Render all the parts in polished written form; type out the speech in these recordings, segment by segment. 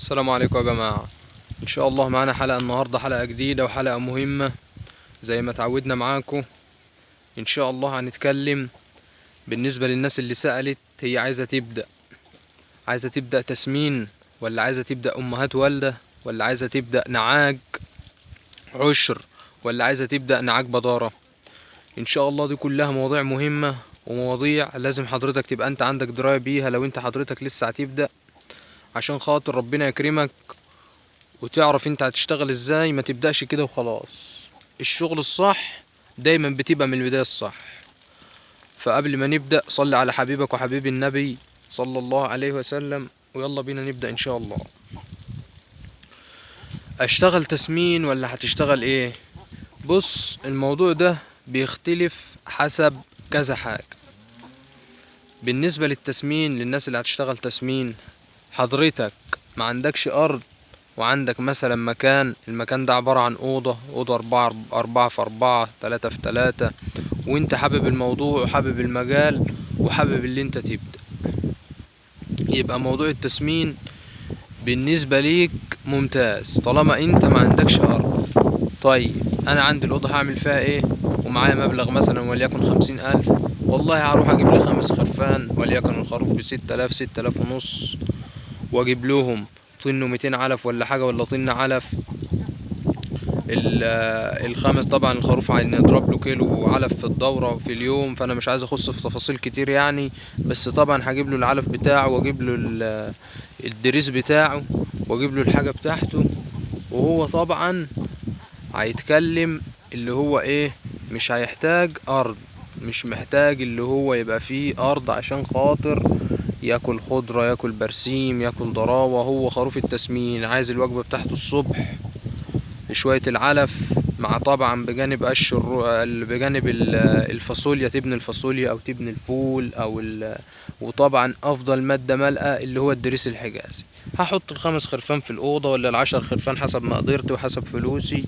السلام عليكم يا جماعة. ان شاء الله معانا حلقة النهاردة، حلقة جديدة وحلقة مهمة زي ما تعودنا معاكم. ان شاء الله هنتكلم بالنسبة للناس اللي سألت هي عايزة تبدأ تسمين، ولا عايزة تبدأ امهات والدة، ولا عايزة تبدأ نعاج عشر، ولا عايزة تبدأ نعاج بدارة. ان شاء الله دي كلها مواضيع مهمة ومواضيع لازم حضرتك تبقى انت عندك دراية بيها لو انت حضرتك لسه هتبدأ، عشان خاطر ربنا يكرمك وتعرف انت هتشتغل ازاي. ما تبدأش كده وخلاص. الشغل الصح دايما بتبقى من البداية الصح. فقبل ما نبدأ صلي على حبيبك وحبيب النبي صلى الله عليه وسلم، ويلا بينا نبدأ ان شاء الله. اشتغل تسمين ولا هتشتغل ايه؟ بص، الموضوع ده بيختلف حسب كذا حاجة. بالنسبة للتسمين، للناس اللي هتشتغل تسمين، حضرتك ما عندكش أرض وعندك مثلا المكان ده عبارة عن أوضة 4x4، 3x3، وانت حابب الموضوع وحابب المجال وحابب اللي انت تبدأ، يبقى موضوع التسمين بالنسبة ليك ممتاز طالما انت ما عندكش أرض. طيب انا عندي الأوضة هعمل فيها ايه؟ ومعايا مبلغ مثلا وليكن 50,000، والله هروح اجيب لي 5 خرفان، وليكن الخروف ب6000، 6000 ونص، واجيب لهم طنه 200 علف ولا حاجة، ولا طن علف. الخامس طبعا الخروف هنضرب له كيلو علف في الدورة في اليوم، فانا مش عايز اخص في تفاصيل كتير يعني. بس طبعا هجيب له العلف بتاعه، واجيب له الدريس بتاعه، واجيب له الحاجة بتاعته. وهو طبعا هيتكلم اللي هو ايه، مش هيحتاج ارض، مش محتاج اللي هو يبقى فيه ارض عشان خاطر ياكل خضرة، ياكل برسيم، ياكل ضراوة. هو خروف التسمين عايز الوجبة بتاعته الصبح شوية العلف، مع طبعا بجانب بجانب الفاصوليا، تبن الفاصوليا او تبن الفول وطبعا افضل مادة ملقى اللي هو الدريس الحجازي. هحط ال5 خرفان في الأوضة ولا ال10 خرفان حسب مقدرتي وحسب فلوسي،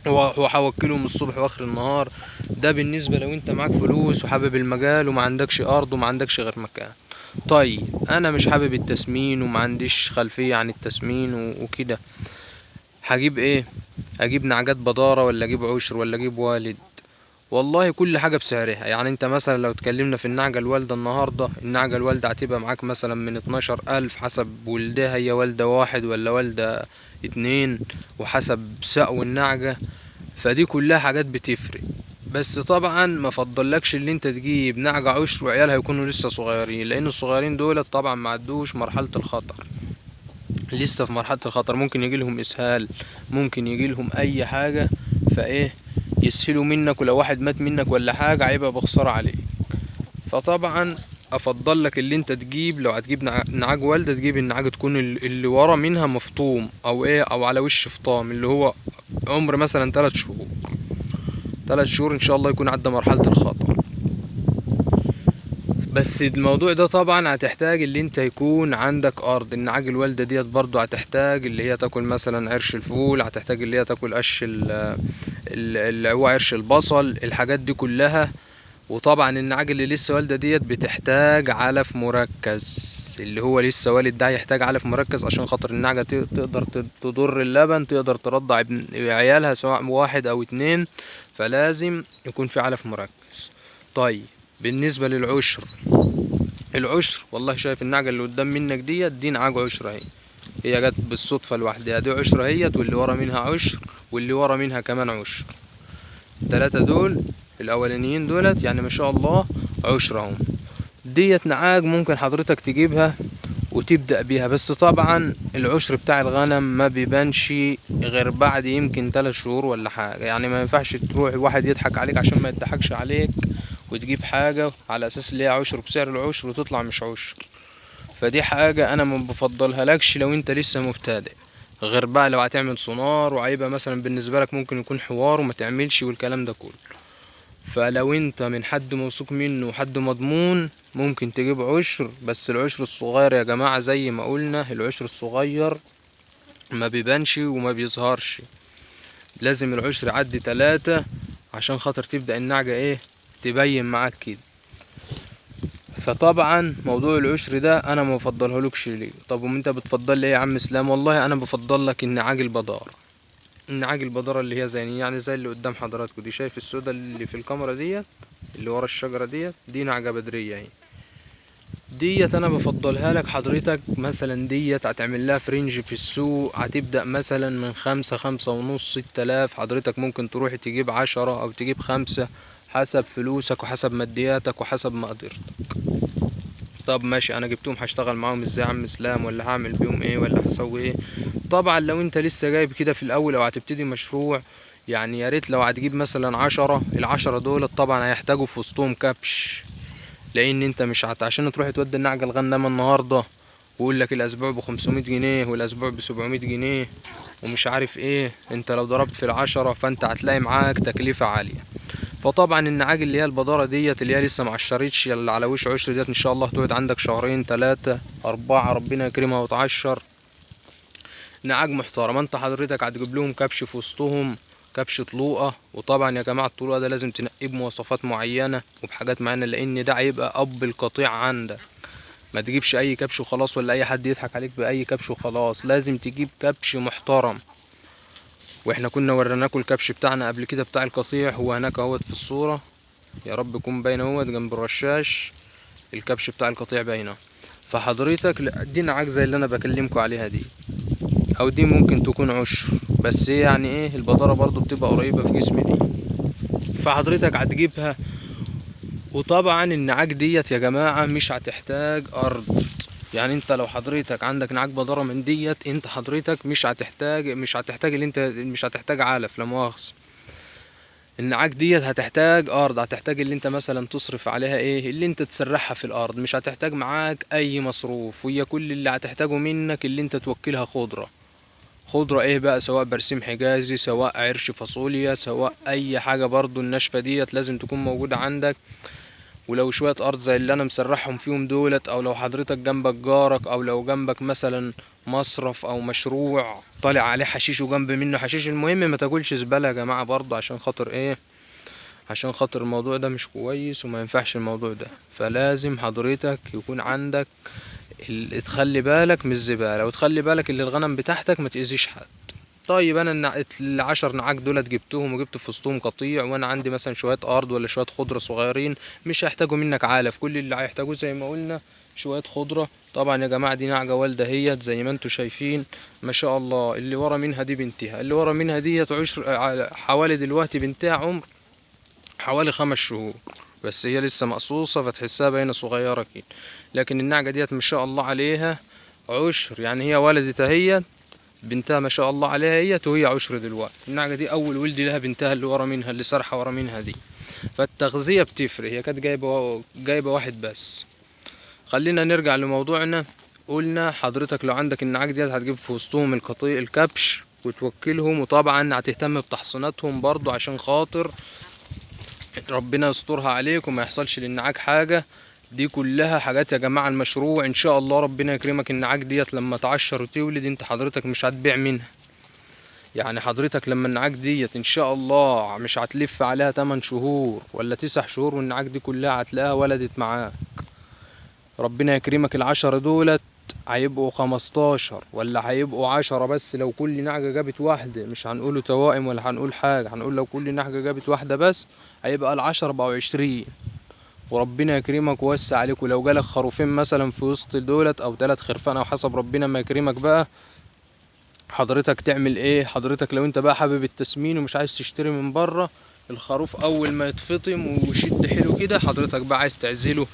وهوكلهم الصبح واخر النهار. ده بالنسبة لو انت معاك فلوس وحابب المجال وما عندكش ارض وما عندكش غير مكان. طيب انا مش حابب التسمين وما عنديش خلفية عن التسمين وكده، هجيب ايه؟ اجيب نعجات بدارة، ولا اجيب عشر، ولا اجيب والد؟ والله كل حاجة بسعرها. يعني انت مثلا لو اتكلمنا في النعجة الوالدة النهاردة، النعجة الوالدة هتبقى معاك مثلا من 12,000 حسب ولدها، هي والدة واحد ولا والدة اتنين، وحسب سقو النعجة. فدي كلها حاجات بتفرق. بس طبعا ما فضلكش اللي انت تجيب نعجة عشر وعيالها يكونوا لسه صغيرين، لان الصغيرين دول طبعا ما عدوش مرحلة الخطر، لسه في مرحلة الخطر، ممكن يجي لهم اسهال، ممكن يجي لهم اي حاجة. فايه يسهلوا منك، ولو واحد مات منك ولا حاجة هيبقى بخسارة عليك. فطبعا افضل لك اللي انت تجيب، لو هتجيب نعاج والدة، تجيب النعاج تكون اللي ورا منها مفطوم، او ايه، او على وش فطام، اللي هو عمر مثلا 3 شهور. 3 شهور ان شاء الله يكون عدى مرحلة الخطر. بس الموضوع ده طبعا هتحتاج اللي انت يكون عندك ارض. النعاج الوالدة ديت برضو هتحتاج اللي هي تاكل مثلا عرش الفول، هتحتاج اللي هي تاكل قش اللي هو عرش البصل، الحاجات دي كلها. وطبعا النعاج اللي لسه والدة ديت بتحتاج علف مركز، اللي هو لسه والد ده يحتاج علف مركز عشان خاطر النعجة تقدر تضر اللبن، تقدر ترضع عيالها سواء واحد او اتنين، فلازم يكون في علف مركز. طيب بالنسبة للعشر، العشر والله شايف النعجة اللي قدام منك دي نعاج عشر اهي، هي جت بالصدفة لوحدها، دي عشرة هيت، واللي ورا منها عشر، واللي ورا منها كمان عشر. التلاتة دول الاولانيين دولت يعني ما شاء الله عشرهم. ديت نعاج ممكن حضرتك تجيبها وتبدأ بيها. بس طبعا العشر بتاع الغنم ما بيبانش غير بعد يمكن 3 شهور ولا حاجة. يعني ما ينفعش تروح واحد يضحك عليك عشان ما يضحكش عليك وتجيب حاجة على اساس اللي هي عشر بسعر العشر وتطلع مش عشر. فدي حاجة انا ما بفضلها لكش لو انت لسه مبتدئ، غير بقى لو هتعمل سونار وهيبقى مثلا بالنسبة لك ممكن يكون حوار وما تعملش والكلام ده كله. فلو انت من حد موثوق منه وحد مضمون ممكن تجيب عشر. بس العشر الصغير يا جماعة زي ما قلنا، العشر الصغير ما بيبانش وما بيظهرش، لازم العشر يعدي 3 عشان خاطر تبدأ النعجة ايه، تبين معاك كده. فطبعا موضوع العشر ده انا ما بفضلهولكش ليه. طب وانت بتفضل ليه يا عم اسلام؟ والله انا بفضل لك النعاج البدار. النعاج البدارة اللي هي زي اللي قدام حضراتكم دي، شايف السودا اللي في الكاميرا ديت اللي ورا الشجرة ديت، دي نعجة بدرية اهي. ديت انا بفضلها لك حضرتك. مثلا ديت هتعمل لها فرنج في السوق، هتبدأ مثلا من 5 5 ونص 6 آلاف. حضرتك ممكن تروح تجيب 10 او تجيب 5 حسب فلوسك وحسب مادياتك وحسب مقدرتك. طب ماشي، انا جبتهم هشتغل معاهم ازاي يا عم اسلام؟ ولا هعمل بيهم ايه؟ ولا هسوي ايه؟ طبعا لو انت لسه جايب كده في الاول او هتبتدي مشروع، يعني يا ريت لو هتجيب مثلا 10، ال10 دول طبعا هيحتاجوا في وسطهم كبش. لان انت مش عشان تروح تودي النعجة الغنامة النهاردة ويقول لك الاسبوع ب500 جنيه والاسبوع ب700 جنيه ومش عارف ايه، انت لو ضربت في ال10 فانت هتلاقي معاك تكلفة عالية. فطبعا النعاج اللي هي البدارة ديت اللي هي لسه معشرتش، اللي على وش عشر ديت، ان شاء الله تقعد عندك شهرين 3 4 ربنا يكرمها وتعشر. نعاج محترم. انت حضرتك هتجيب لهم كبش في وسطهم، كبش طلوقة. وطبعا يا جماعة الطلوقة ده لازم تنقيه بمواصفات معينة وبحاجات معينة، لان ده هيبقى اب القطيع عندك. ما تجيبش اي كبش وخلاص، ولا اي حد يضحك عليك باي كبش وخلاص. لازم تجيب كبش محترم. واحنا كنا وريناكم الكبش بتاعنا قبل كده بتاع القطيع، هو هناك اهوت في الصورة، يا رب يكون باين اهوت جنب الرشاش. الكبش بتاع القطيع باينه. فحضرتك دي نعاج زي اللي انا بكلمكم عليها دي، او دي ممكن تكون عشر، بس هي يعني ايه البدارة برضو بتبقى قريبة في جسم دي. فحضرتك هتجيبها. وطبعا النعاج ديت يا جماعة مش هتحتاج ارض. يعني انت لو حضرتك عندك نعاج بدارة من ديت، انت حضرتك مش هتحتاج اللي انت مش هتحتاج علف، لا مؤاخذة. النعاج ديت هتحتاج ارض، هتحتاج اللي انت مثلا تصرف عليها ايه، اللي انت تسرحها في الارض. مش هتحتاج معاك اي مصروف، وهي كل اللي هتحتاجه منك اللي انت توكلها خضرة ايه بقى، سواء برسيم حجازي، سواء عرش فاصوليا، سواء اي حاجة. برضو الناشفة ديت لازم تكون موجودة عندك. ولو شوية ارض زي اللي انا مسرحهم فيهم دولت، او لو حضرتك جنبك جارك، او لو جنبك مثلا مصرف او مشروع طالع عليه حشيش وجنب منه حشيش. المهم ما تاكلش زبالة يا جماعة برضو، عشان خاطر ايه؟ عشان خاطر الموضوع ده مش كويس وما ينفعش الموضوع ده. فلازم حضرتك يكون عندك تخلي بالك من الزبالة، وتخلي بالك اللي الغنم بتاعتك ما تأذيش حد. طيب انا ال10 نعاج دولت جبتهم وجبت في وسطهم قطيع، وانا عندي مثلا شوية ارض ولا شوية خضرة صغيرين، مش هيحتاجوا منك علف. كل اللي هيحتاجوه زي ما قلنا شوية خضرة. طبعا يا جماعة دي نعجة والدة هي زي ما انتوا شايفين ما شاء الله. اللي ورا منها دي بنتها، اللي ورا منها ديت عشر حوالي دلوقتي بنتها عمر حوالي 5 شهور، بس هي لسه مقصوصة فتحسها باينة صغيرة كده. لكن النعجة ديت ما شاء الله عليها عشر، يعني هي ولدت اهي بنتها ما شاء الله عليها هي وهي عشر دلوقتي. النعجة دي اول ولد لها بنتها اللي ورا منها، اللي سارحة ورا منها دي. فالتغذية بتفرق. هي كانت جايبة واحد بس. خلينا نرجع لموضوعنا. قلنا حضرتك لو عندك النعاج ديت هتجيب في وسطهم الكبش وتوكلهم، وطبعا هتهتم بتحصيناتهم برضو عشان خاطر ربنا يسترها عليك وما يحصلش للنعاج حاجة. دي كلها حاجات يا جماعة المشروع ان شاء الله ربنا يكرمك. النعاج ديت لما تعشر وتولد انت حضرتك مش هتبيع منها. يعني حضرتك لما النعاج ديت ان شاء الله مش هتلف عليها 8 شهور ولا 9 شهور، والنعاج دي كلها هتلاقيها ولدت معاك. ربنا يكرمك ال10 دولت هيبقوا 15 ولا هيبقوا 10، بس لو كل نعجة جابت واحدة، مش هنقوله توائم ولا هنقول حاجة، هنقول لو كل نعجة جابت واحدة بس هيبقى ال10 بقوا 20. وربنا يكرمك ويوسع عليك. ولو جالك خروفين مثلا في وسط دولت او 3 خرفان او حسب ربنا ما يكرمك بقى، حضرتك تعمل ايه؟ حضرتك لو انت بقى حابب التسمين ومش عايز تشتري من بره، الخروف اول ما يتفطم ويشد حلو كده حضرتك بقى عايز تعزله،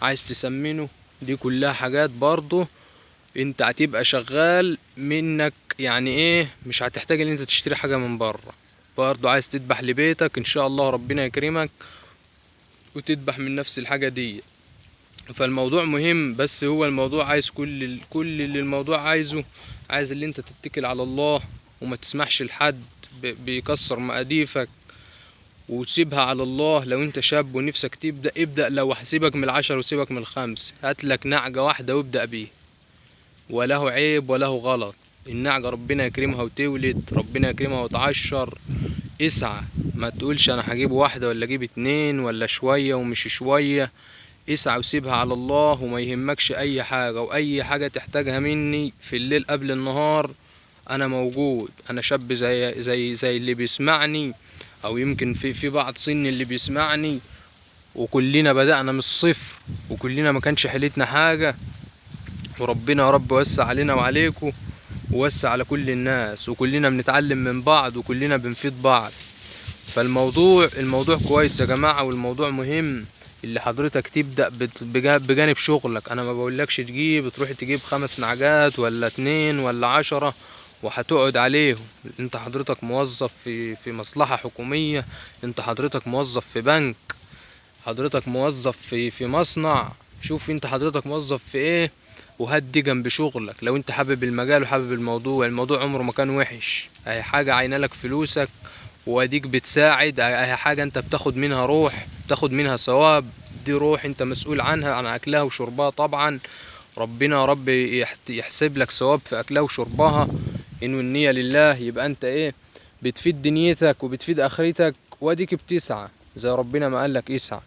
عايز تسمنه. دي كلها حاجات برضو انت هتبقى شغال منك. يعني ايه؟ مش هتحتاج ان انت تشتري حاجة من بره. برضو عايز تذبح لبيتك ان شاء الله ربنا يكرمك وتذبح من نفس الحاجة دي. فالموضوع مهم، بس هو الموضوع عايز كل اللي الموضوع عايز اللي انت تتكل على الله وما تسمحش لحد بيكسر مقاديفك، وتسيبها على الله. لو انت شاب ونفسك ابدأ. لو هسيبك من ال10 وسيبك من ال5، هاتلك نعجة واحدة وابدأ بيه، وله عيب وله غلط. النعجة ربنا يكرمها وتولد، ربنا يكرمها وتعشر. اسعى، ما تقولش انا هجيب واحدة ولا اجيب 2 ولا شوية ومش شوية. اسعى وسيبها على الله، وما يهمكش اي حاجة، واي حاجة تحتاجها مني في الليل قبل النهار انا موجود. انا شاب زي اللي بيسمعني، او يمكن في بعض سن اللي بيسمعني، وكلنا بدأنا من الصفر، وكلنا ما كانش حيلتنا حاجة. وربنا يا رب وسع علينا وعليكم، ووسع على كل الناس، وكلنا بنتعلم من بعض، وكلنا بنفيد بعض. الموضوع كويس يا جماعة، والموضوع مهم. اللي حضرتك تبدأ بجانب شغلك. انا ما بقولكش تروح تجيب 5 نعجات ولا 2 ولا 10 وهتقعد عليهم. انت حضرتك موظف في مصلحة حكومية، انت حضرتك موظف في بنك، حضرتك موظف في مصنع. شوف انت حضرتك موظف في ايه، وهدي جنب شغلك. لو انت حابب المجال وحابب الموضوع عمره ما كان وحش. اي حاجة عاينة لك فلوسك، واديك بتساعد. اي حاجة انت بتاخد منها روح، بتاخد منها ثواب. دي روح انت مسؤول عنها، عن اكلها وشربها طبعا. ربنا يا رب يحسب لك ثواب في اكلها وشربها. انه النية لله، يبقى انت ايه، بتفيد دنيتك وبتفيد اخرتك، واديك بتسعى زي ربنا ما قالك اسعى.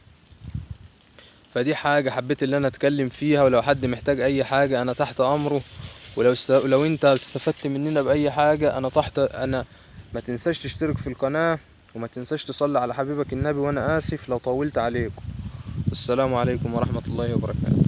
فدي حاجة حبيت اللي انا اتكلم فيها، ولو حد محتاج اي حاجة انا تحت امره. لو انت استفدت مننا باي حاجة انا ما تنساش تشترك في القناة، وما تنساش تصلي على حبيبك النبي. وانا اسف لو طولت عليكم. السلام عليكم ورحمة الله وبركاته.